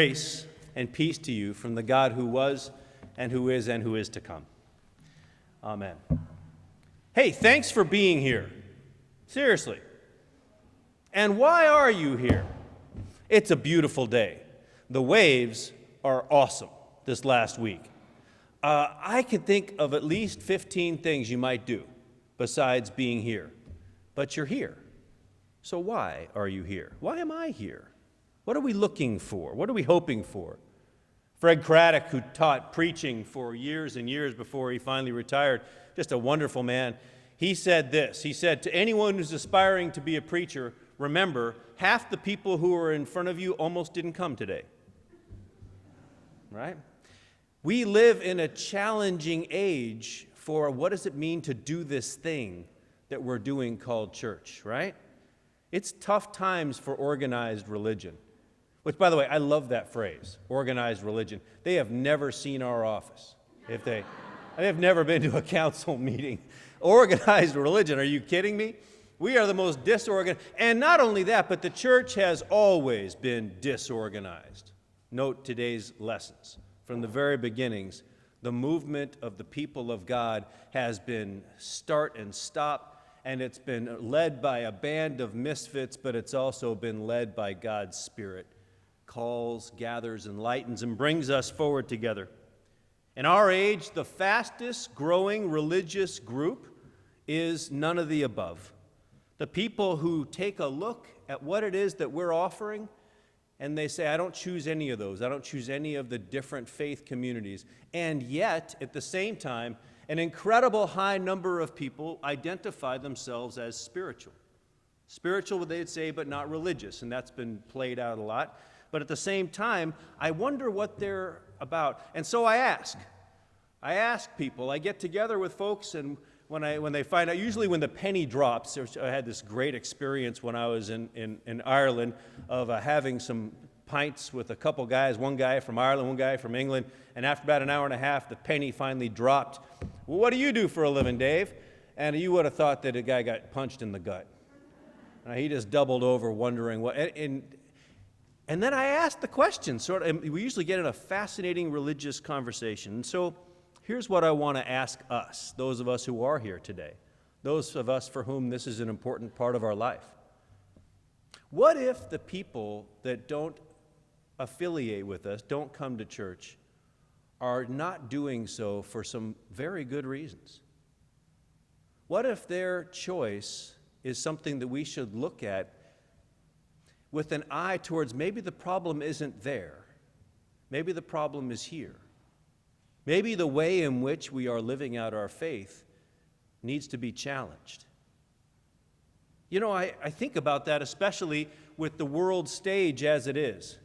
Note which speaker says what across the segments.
Speaker 1: Grace and peace to you from the God who was and who is to come. Amen. Hey, thanks for being here. Seriously. And why are you here? It's a beautiful day. The waves are awesome this last week. I could think of at least 15 things you might do besides being here. But you're here. So why are you here? Why am I here? What are we looking for? What are we hoping for? Fred Craddock, who taught preaching for years and years before he finally retired, just a wonderful man, he said this. He said, to anyone who's aspiring to be a preacher, remember, half the people who are in front of you almost didn't come today. Right? We live in a challenging age for what does it mean to do this thing that we're doing called church, right? It's tough times for organized religion. Which, by the way, I love that phrase, organized religion. They have never seen our office. They have never been to a council meeting. Organized religion, are you kidding me? We are the most disorganized. And not only that, but the church has always been disorganized. Note today's lessons. From the very beginnings, the movement of the people of God has been start and stop, and it's been led by a band of misfits, but it's also been led by God's Spirit. Calls, gathers, enlightens, and brings us forward together. In our age, the fastest growing religious group is none of the above. The people who take a look at what it is that we're offering, and they say, I don't choose any of those. I don't choose any of the different faith communities. And yet, at the same time, an incredible high number of people identify themselves as spiritual. Spiritual, they'd say, but not religious, and that's been played out a lot. But at the same time, I wonder what they're about. And so I ask people, I get together with folks, and when they find out, usually when the penny drops, I had this great experience when I was in Ireland of having some pints with a couple guys, one guy from Ireland, one guy from England, and after about an hour and a half, the penny finally dropped. Well, what do you do for a living, Dave? And you would have thought that a guy got punched in the gut. He just doubled over wondering what, and then I asked the question, we usually get in a fascinating religious conversation. And so here's what I want to ask us, those of us who are here today, those of us for whom this is an important part of our life. What if the people that don't affiliate with us, don't come to church, are not doing so for some very good reasons? What if their choice is something that we should look at with an eye towards maybe the problem isn't there. Maybe the problem is here. Maybe the way in which we are living out our faith needs to be challenged. You know, I think about that especially with the world stage as it is.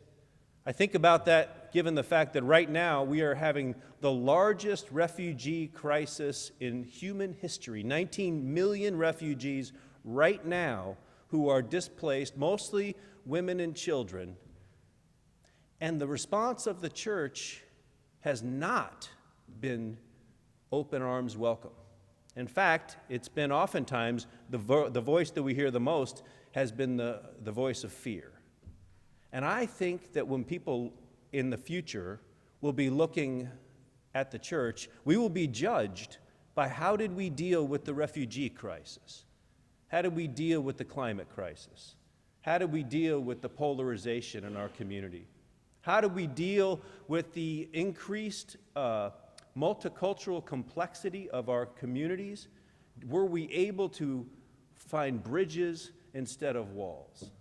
Speaker 1: I think about that given the fact that right now we are having the largest refugee crisis in human history. 19 million refugees right now who are displaced, mostly women and children. And the response of the church has not been open arms welcome. In fact, it's been oftentimes the voice that we hear the most has been the voice of fear. And I think that when people in the future will be looking at the church, we will be judged by how did we deal with the refugee crisis? How did we deal with the climate crisis? How did we deal with the polarization in our community? How did we deal with the increased multicultural complexity of our communities? Were we able to find bridges instead of walls?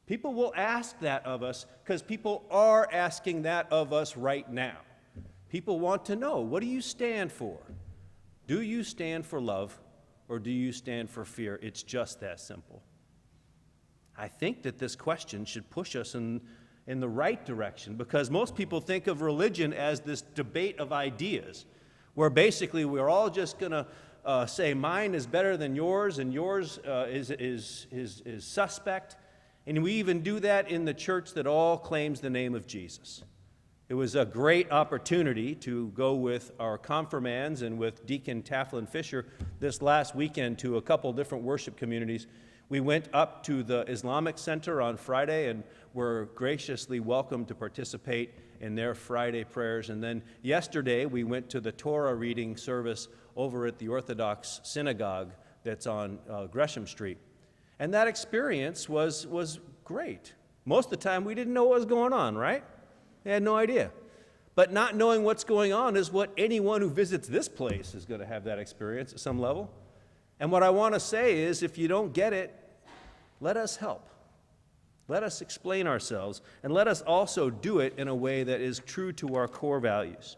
Speaker 1: People will ask that of us because people are asking that of us right now. People want to know, what do you stand for? Do you stand for love or do you stand for fear? It's just that simple. I think that this question should push us in the right direction because most people think of religion as this debate of ideas where basically we're all just going to say mine is better than yours and yours is suspect. And we even do that in the church that all claims the name of Jesus. It was a great opportunity to go with our confirmands and with Deacon Taflin Fisher this last weekend to a couple different worship communities. We went up to the Islamic Center on Friday, and were graciously welcome to participate in their Friday prayers. And then yesterday we went to the Torah reading service over at the Orthodox synagogue that's on Gresham Street. And that experience was great. Most of the time we didn't know what was going on, right? We had no idea. But not knowing what's going on is what anyone who visits this place is going to have that experience at some level. And what I want to say is, if you don't get it, let us help. Let us explain ourselves, and let us also do it in a way that is true to our core values.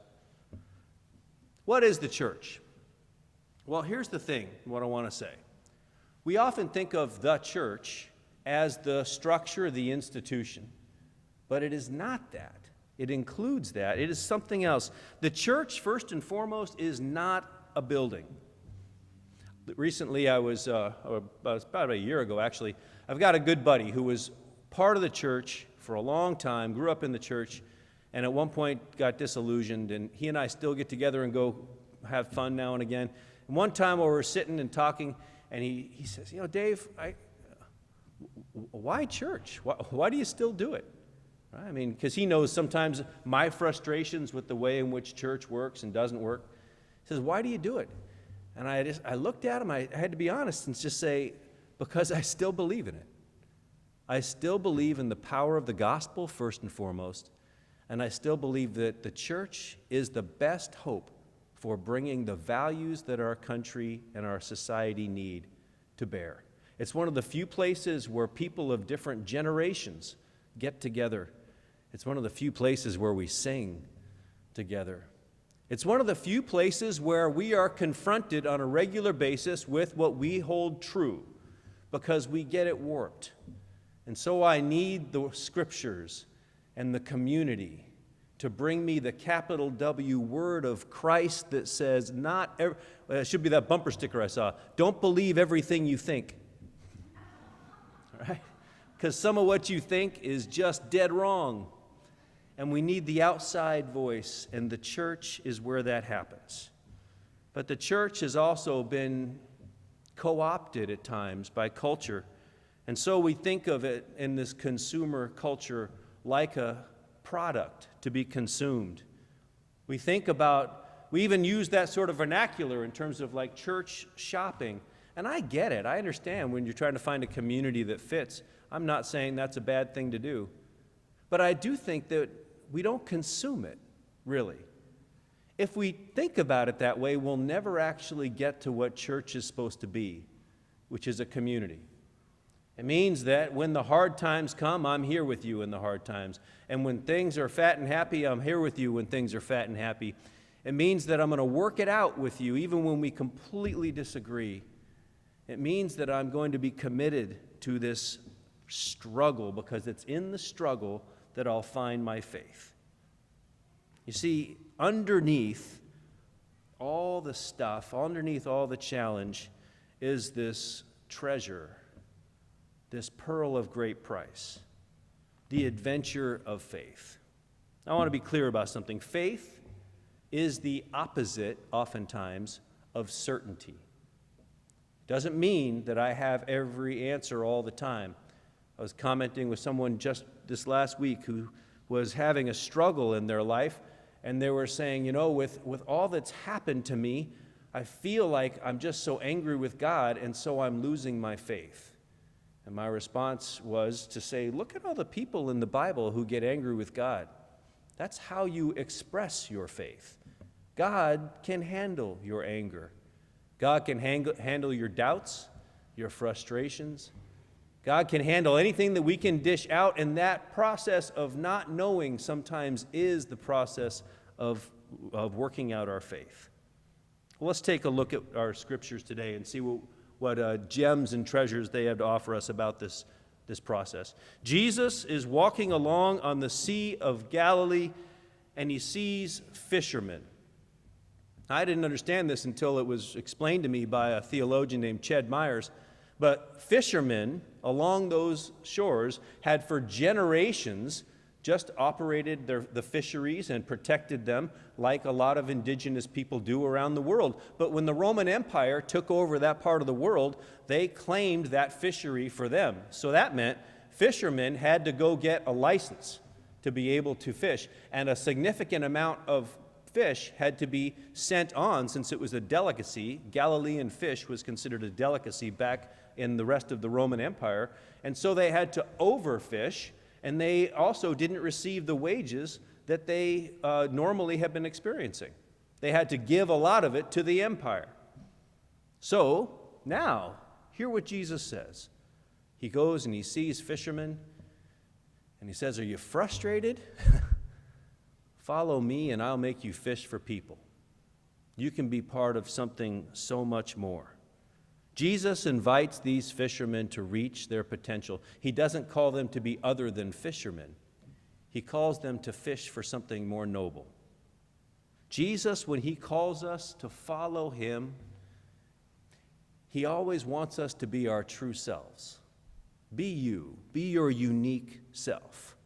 Speaker 1: What is the church? Well, here's the thing, what I want to say. We often think of the church as the structure, the institution, but it is not that. It includes that. It is something else. The church, first and foremost, is not a building. Recently, I was, about a year ago actually, I've got a good buddy who was part of the church for a long time, grew up in the church, and at one point got disillusioned, and he and I still get together and go have fun now and again. And one time we were sitting and talking, and he says, Dave, why church? Why do you still do it? Right? I mean, because he knows sometimes my frustrations with the way in which church works and doesn't work. He says, why do you do it? And I looked at him, I had to be honest and just say, because I still believe in it. I still believe in the power of the gospel, first and foremost, and I still believe that the church is the best hope for bringing the values that our country and our society need to bear. It's one of the few places where people of different generations get together. It's one of the few places where we sing together. It's one of the few places where we are confronted on a regular basis with what we hold true, because we get it warped. And so I need the scriptures and the community to bring me the capital W word of Christ that says, it should be that bumper sticker I saw, don't believe everything you think. All right? Because some of what you think is just dead wrong. And we need the outside voice, and the church is where that happens. But the church has also been co-opted at times by culture. And so we think of it in this consumer culture like a product to be consumed. We even use that sort of vernacular in terms of like church shopping. And I get it. I understand when you're trying to find a community that fits. I'm not saying that's a bad thing to do. But I do think that we don't consume it, really. If we think about it that way, we'll never actually get to what church is supposed to be, which is a community. It means that when the hard times come, I'm here with you in the hard times. And when things are fat and happy, I'm here with you when things are fat and happy. It means that I'm going to work it out with you even when we completely disagree. It means that I'm going to be committed to this struggle, because it's in the struggle that I'll find my faith. You see, underneath all the stuff, underneath all the challenge, is this treasure, this pearl of great price, the adventure of faith. I want to be clear about something. Faith is the opposite, oftentimes, of certainty. It doesn't mean that I have every answer all the time. I was commenting with someone just this last week who was having a struggle in their life, and they were saying, with all that's happened to me, I feel like I'm just so angry with God, and so I'm losing my faith. And my response was to say, look at all the people in the Bible who get angry with God. That's how you express your faith. God can handle your anger. God can handle your doubts, your frustrations. God can handle anything that we can dish out, and that process of not knowing sometimes is the process of working out our faith. Well, let's take a look at our scriptures today and see what gems and treasures they have to offer us about this process. Jesus is walking along on the Sea of Galilee, and he sees fishermen. I didn't understand this until it was explained to me by a theologian named Ched Myers, but fishermen along those shores had for generations just operated the fisheries and protected them like a lot of indigenous people do around the world. But when the Roman Empire took over that part of the world, they claimed that fishery for them. So that meant fishermen had to go get a license to be able to fish, and a significant amount of fish had to be sent on since it was a delicacy. Galilean fish was considered a delicacy back in the rest of the Roman Empire, and so they had to overfish, and they also didn't receive the wages that they normally have been experiencing. They had to give a lot of it to the empire. So now, hear what Jesus says. He goes and he sees fishermen, and he says, "Are you frustrated? Follow me and I'll make you fish for people. You can be part of something so much more." Jesus invites these fishermen to reach their potential. He doesn't call them to be other than fishermen. He calls them to fish for something more noble. Jesus, when he calls us to follow him, he always wants us to be our true selves. Be you. Be your unique self.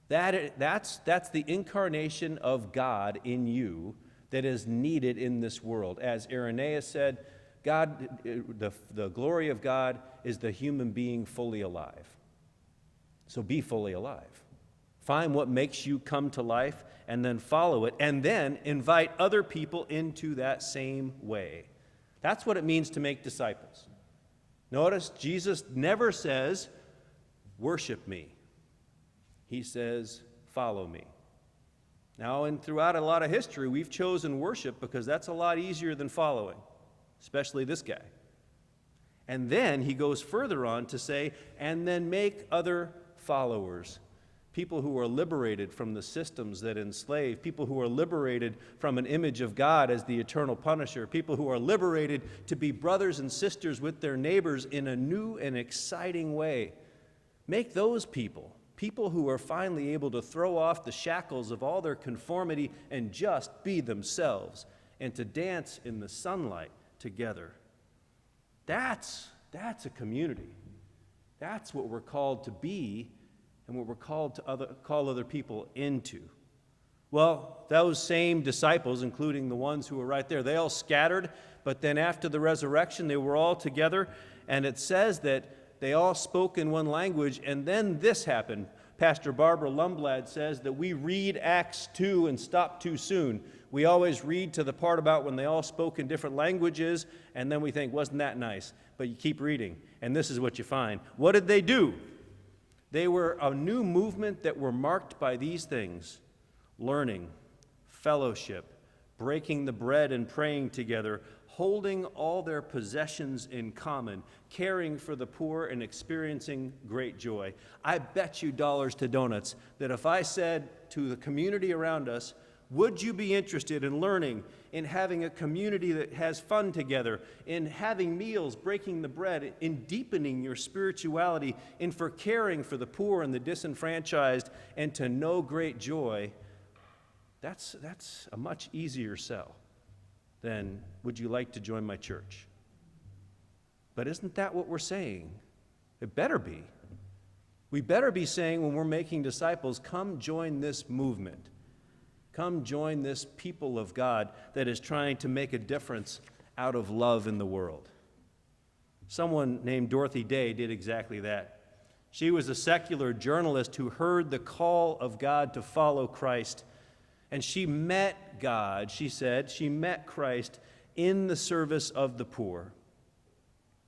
Speaker 1: That's the incarnation of God in you that is needed in this world. As Irenaeus said, God, the glory of God is the human being fully alive. So be fully alive. Find what makes you come to life and then follow it, and then invite other people into that same way. That's what it means to make disciples. Notice Jesus never says, "Worship me." He says, "Follow me." Now, and throughout a lot of history, we've chosen worship because that's a lot easier than following, especially this guy. And then he goes further on to say, and then make other followers. People who are liberated from the systems that enslave, people who are liberated from an image of God as the eternal punisher, people who are liberated to be brothers and sisters with their neighbors in a new and exciting way. Make those people who are finally able to throw off the shackles of all their conformity and just be themselves and to dance in the sunlight together. That's a community. That's what we're called to be and what we're called to call other people into. Well, those same disciples, including the ones who were right there, they all scattered, but then after the resurrection, they were all together, and it says that they all spoke in one language, and then this happened. Pastor Barbara Lundblad says that we read Acts 2 and stop too soon. We always read to the part about when they all spoke in different languages, and then we think, wasn't that nice? But you keep reading, and this is what you find. What did they do? They were a new movement that were marked by these things: learning, fellowship, breaking the bread and praying together, holding all their possessions in common, caring for the poor, and experiencing great joy. I bet you dollars to donuts that if I said to the community around us, would you be interested in learning, in having a community that has fun together, in having meals, breaking the bread, in deepening your spirituality, in for caring for the poor and the disenfranchised, and to know great joy? That's a much easier sell than, would you like to join my church? But isn't that what we're saying? It better be. We better be saying when we're making disciples, come join this movement. Come join this people of God that is trying to make a difference out of love in the world. Someone named Dorothy Day did exactly that. She was a secular journalist who heard the call of God to follow Christ, and she met God, she said, she met Christ in the service of the poor.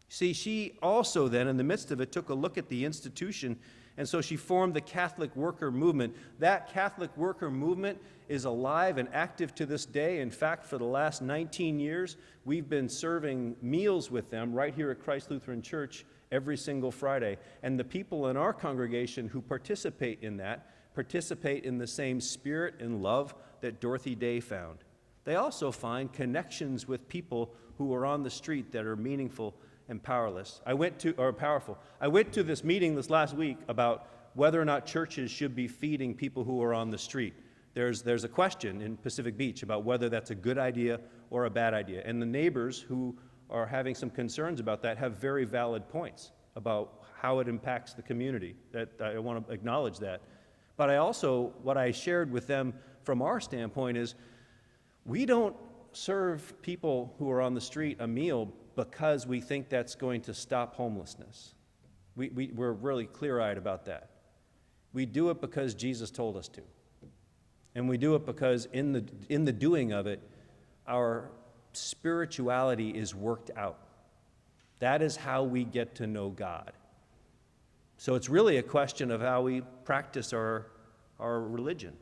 Speaker 1: See, she also then, in the midst of it, took a look at the institution, and so she formed the Catholic Worker Movement. That Catholic Worker Movement is alive and active to this day. In fact, for the last 19 years, we've been serving meals with them right here at Christ Lutheran Church every single Friday. And the people in our congregation who participate in that participate in the same spirit and love that Dorothy Day found. They also find connections with people who are on the street that are meaningful and powerful. I went to this meeting this last week about whether or not churches should be feeding people who are on the street. There's a question in Pacific Beach about whether that's a good idea or a bad idea. And the neighbors who are having some concerns about that have very valid points about how it impacts the community. That I want to acknowledge that. But what I shared with them from our standpoint is, we don't serve people who are on the street a meal because we think that's going to stop homelessness. We're really clear-eyed about that. We do it because Jesus told us to. And we do it because in the doing of it, our spirituality is worked out. That is how we get to know God. So it's really a question of how we practice our religion.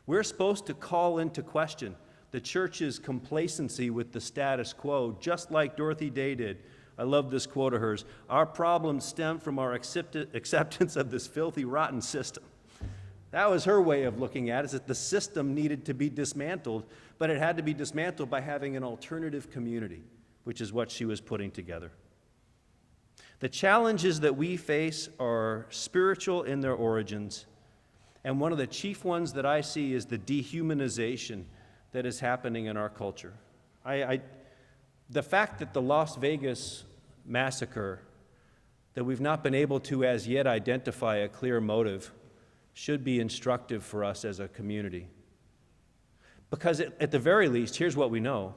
Speaker 1: We're supposed to call into question the church's complacency with the status quo, just like Dorothy Day did. I love this quote of hers. Our problems stem from our acceptance of this filthy, rotten system. That was her way of looking at it, is that the system needed to be dismantled, but it had to be dismantled by having an alternative community, which is what she was putting together. The challenges that we face are spiritual in their origins, and one of the chief ones that I see is the dehumanization that is happening in our culture. The fact that the Las Vegas massacre, that we've not been able to as yet identify a clear motive, should be instructive for us as a community. Because at the very least, here's what we know.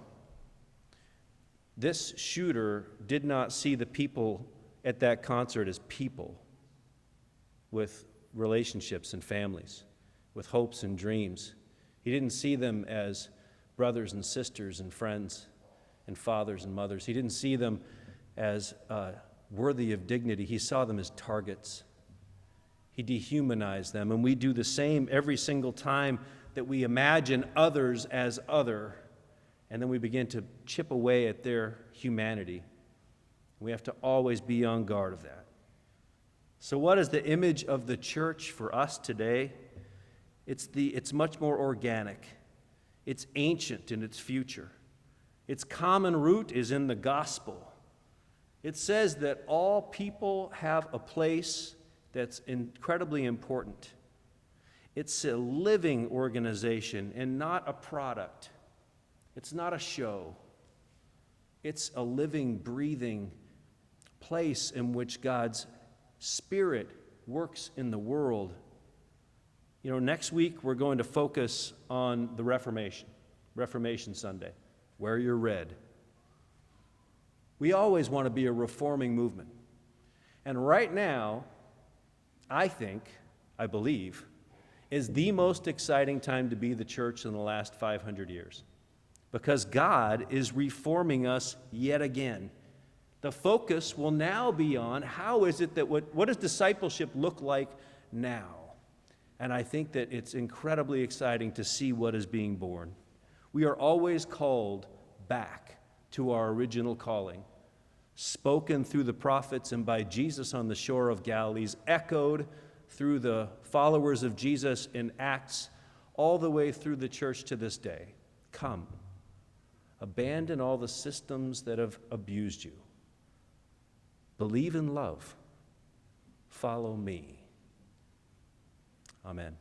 Speaker 1: This shooter did not see the people at that concert as people with relationships and families, with hopes and dreams. He didn't see them as brothers and sisters and friends and fathers and mothers. He didn't see them as worthy of dignity. He saw them as targets. He dehumanized them, and we do the same every single time that we imagine others as other, and then we begin to chip away at their humanity. We have to always be on guard of that. So what is the image of the church for us today? It's much more organic. It's ancient in its future. Its common root is in the gospel. It says that all people have a place that's incredibly important. It's a living organization and not a product. It's not a show. It's a living, breathing place in which God's Spirit works in the world. You know, next week we're going to focus on the Reformation Sunday. Wear your red. We always want to be a reforming movement. And right now, I believe, is the most exciting time to be the church in the last 500 years. Because God is reforming us yet again. The focus will now be on how is it that what does discipleship look like now? And I think that it's incredibly exciting to see what is being born. We are always called back to our original calling, spoken through the prophets and by Jesus on the shore of Galilee, echoed through the followers of Jesus in Acts, all the way through the church to this day. Come, abandon all the systems that have abused you. Believe in love. Follow me. Amen.